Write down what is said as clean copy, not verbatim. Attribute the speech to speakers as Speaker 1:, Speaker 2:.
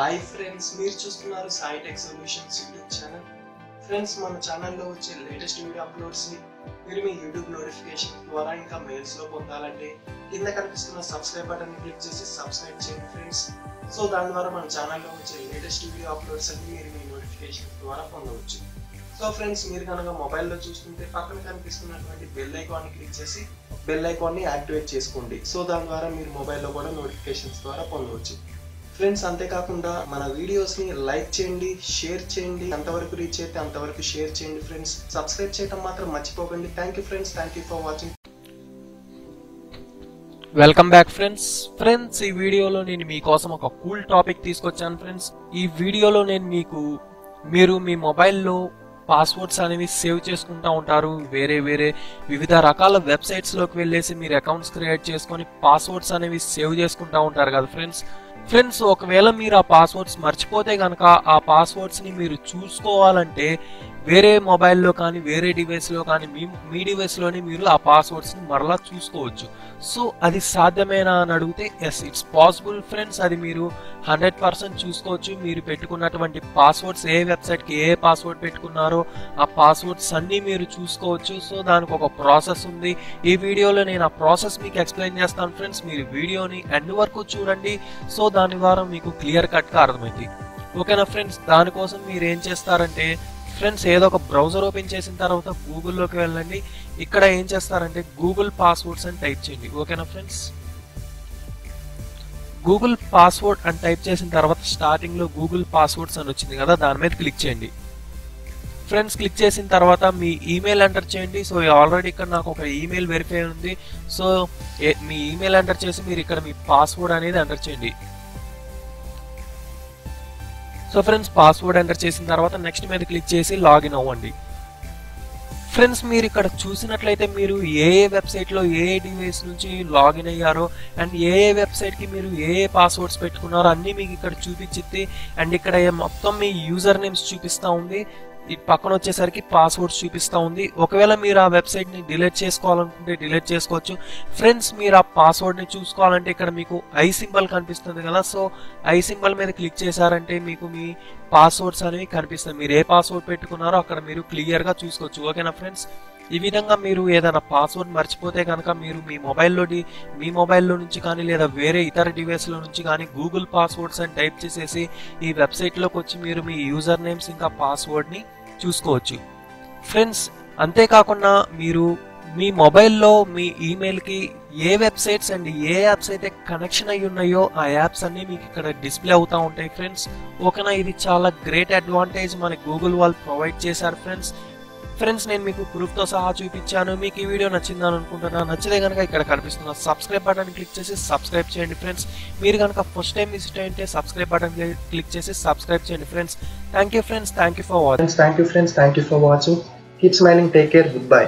Speaker 1: Hi friends, మీరు చూస్తున్నారు Sai tech solutions YouTube channel. Friends, మన ఛానల్లో వచ్చే లేటెస్ట్ వీడియో అప్లోడ్స్ని మీరు మీ యూట్యూబ్ నోటిఫికేషన్ ద్వారా ఇంకా మెయిల్స్లో పొందాలంటే కింద కనిపిస్తున్న సబ్స్క్రైబ్ బటన్ని క్లిక్ చేసి సబ్స్క్రైబ్ చేయండి ఫ్రెండ్స్. సో దాని ద్వారా మన ఛానల్లో వచ్చే లేటెస్ట్ వీడియో అప్లోడ్స్ అన్ని మీరు మీ నోటిఫికేషన్ ద్వారా పొందవచ్చు. సో ఫ్రెండ్స్, మీరు కనుక మొబైల్లో చూస్తుంటే పక్కన కనిపిస్తున్నటువంటి బెల్ ఐకాన్ని క్లిక్ చేసి బెల్ ఐకాన్ని యాక్టివేట్ చేసుకోండి. సో దాని ద్వారా మీరు మొబైల్లో కూడా నోటిఫికేషన్స్ ద్వారా పొందవచ్చు. ఫ్రెండ్స్, అంతేకాకుండా మన వీడియోస్ని లైక్ చేయండి, షేర్ చేయండి, ఎంతవరకు రీచ్ అయితే అంతవరకు షేర్ చేయండి ఫ్రెండ్స్. సబ్స్క్రైబ్ చేయడం మాత్రం మర్చిపోకండి. Thank you friends, thank you for watching.
Speaker 2: Welcome back friends. ఈ వీడియోలో నేను మీకోసం ఒక కూల్ టాపిక్ తీసుకొచ్చాను ఫ్రెండ్స్. ఈ వీడియోలో నేను మీరు మీ మొబైల్లో పాస్వర్డ్స్ అనేవి సేవ్ చేసుకుంటూ ఉంటారు. వేరే వివిధ రకాల వెబ్సైట్స్లోకి వెళ్ళేసి మీరు అకౌంట్స్ క్రియేట్ చేసుకొని పాస్వర్డ్స్ అనేవి సేవ్ చేసుకుంటూ ఉంటారు కదా ఫ్రెండ్స్. ఒకవేళ మీరు ఆ పాస్వర్డ్స్ మర్చిపోతే కనుక ఆ పాస్వర్డ్స్ని మీరు చూసుకోవాలంటే వేరే మొబైల్లో కానీ వేరే డివైస్లో కానీ మీ డివైస్లోనే మీరు ఆ పాస్వర్డ్స్ని మరలా చూసుకోవచ్చు. సో అది సాధ్యమేనా అని అడిగితే ఎస్, ఇట్స్ పాసిబుల్ ఫ్రెండ్స్. అది మీరు 100% చూసుకోవచ్చు. మీరు పెట్టుకున్నటువంటి పాస్వర్డ్స్, ఏ వెబ్సైట్కి ఏ పాస్వర్డ్ పెట్టుకున్నారో ఆ పాస్వర్డ్స్ అన్నీ మీరు చూసుకోవచ్చు. సో దానికి ఒక ప్రాసెస్ ఉంది. ఈ వీడియోలో నేను ఆ ప్రాసెస్ మీకు ఎక్స్ప్లెయిన్ చేస్తాను ఫ్రెండ్స్. మీరు వీడియోని ఎండ్ వరకు చూడండి. సో దాని ద్వారా మీకు క్లియర్ కట్గా అర్థమైంది. ఓకేనా ఫ్రెండ్స్? దానికోసం మీరు ఏం చేస్తారంటే ఫ్రెండ్స్, ఏదో ఒక బ్రౌజర్ ఓపెన్ చేసిన తర్వాత గూగుల్లోకి వెళ్ళండి. ఇక్కడ ఏం చేస్తారంటే గూగుల్ పాస్వర్డ్స్ అని టైప్ చేయండి. ఓకేనా ఫ్రెండ్స్? గూగుల్ పాస్వర్డ్ అని టైప్ చేసిన తర్వాత స్టార్టింగ్లో గూగుల్ పాస్వర్డ్స్ అని వచ్చింది కదా, దాని మీద క్లిక్ చేయండి ఫ్రెండ్స్. క్లిక్ చేసిన తర్వాత మీ ఈమెయిల్ ఎంటర్ చేయండి. సో ఆల్రెడీ ఇక్కడ నాకు ఒక ఈమెయిల్ వెరిఫై ఉంది. సో మీ ఈమెయిల్ ఎంటర్ చేసి మీరు ఇక్కడ మీ పాస్వర్డ్ అనేది ఎంటర్ చేయండి. సో ఫ్రెండ్స్, పాస్వర్డ్ ఎంటర్ చేసిన తర్వాత నెక్స్ట్ మీద క్లిక్ చేసి లాగిన్ అవ్వండి. ఫ్రెండ్స్, మీరు ఇక్కడ చూసినట్లయితే మీరు ఏ వెబ్సైట్లో ఏ డివైస్ నుంచి లాగిన్ అయ్యారో అండ్ ఏ వెబ్సైట్కి మీరు ఏ పాస్వర్డ్స్ పెట్టుకున్నారో అన్నీ మీకు ఇక్కడ చూపించింది. అండ్ ఇక్కడ మొత్తం మీ యూజర్ నేమ్స్ చూపిస్తూ ఉంది. ఈ పక్కన వచ్చేసరికి పాస్వర్డ్స్ చూపిస్తూ ఉంది. ఒకవేళ మీరు ఆ వెబ్సైట్ని డిలీట్ చేసుకోవాలనుకుంటే డిలీట్ చేసుకోవచ్చు ఫ్రెండ్స్. మీరు ఆ పాస్వర్డ్ని చూసుకోవాలంటే ఇక్కడ మీకు ఐ సింబల్ కనిపిస్తుంది కదా, సో ఐ సింబల్ మీద క్లిక్ చేశారంటే మీకు మీ పాస్వర్డ్స్ అనేవి కనిపిస్తాయి. మీరు ఏ పాస్వర్డ్ పెట్టుకున్నారో అక్కడ మీరు క్లియర్గా చూసుకోవచ్చు. ఓకేనా ఫ్రెండ్స్? ఈ విధంగా మీరు ఏదైనా పాస్వర్డ్ మర్చిపోతే కనుక మీరు మీ మొబైల్లో నుంచి కానీ లేదా వేరే ఇతర డివైస్లో నుంచి కానీ గూగుల్ పాస్వర్డ్స్ అని టైప్ చేసేసి ఈ వెబ్సైట్లోకి వచ్చి మీరు మీ యూజర్ నేమ్స్ ఇంకా పాస్వర్డ్ని చూసుకోవచ్చు ఫ్రెండ్స్. అంతేకాకుండా మీరు మీ మొబైల్లో మీ ఈమెయిల్కి ఏ వెబ్సైట్స్ అండ్ ఏ యాప్స్ అయితే కనెక్షన్ అయ్యి ఉన్నాయో ఆ యాప్స్ అన్నీ మీకు ఇక్కడ డిస్ప్లే అవుతూ ఉంటాయి ఫ్రెండ్స్. ఓకేనా? ఇది చాలా గ్రేట్ అడ్వాంటేజ్ మనకి గూగుల్ వాళ్ళు ప్రొవైడ్ చేశారు ఫ్రెండ్స్. నేను మీకు ప్రూఫ్తో సహా చూపించాను. మీకు ఈ వీడియో నచ్చిందని అనుకుంటున్నా. నచ్చితే కనుక ఇక్కడ కనిపిస్తున్న సబ్స్క్రైబ్ బటన్ క్లిక్ చేసి సబ్స్క్రైబ్ చేయండి ఫ్రెండ్స్. మీరు కనుక ఫస్ట్ టైం విజిట్ అయితే సబ్స్క్రైబ్ బటన్ క్లిక్ చేసి సబ్స్క్రైబ్ చేయండి friends. Thank you friends, thank you for watching.
Speaker 1: Thank you friends, thank you for watching. Keep smiling, take care, goodbye.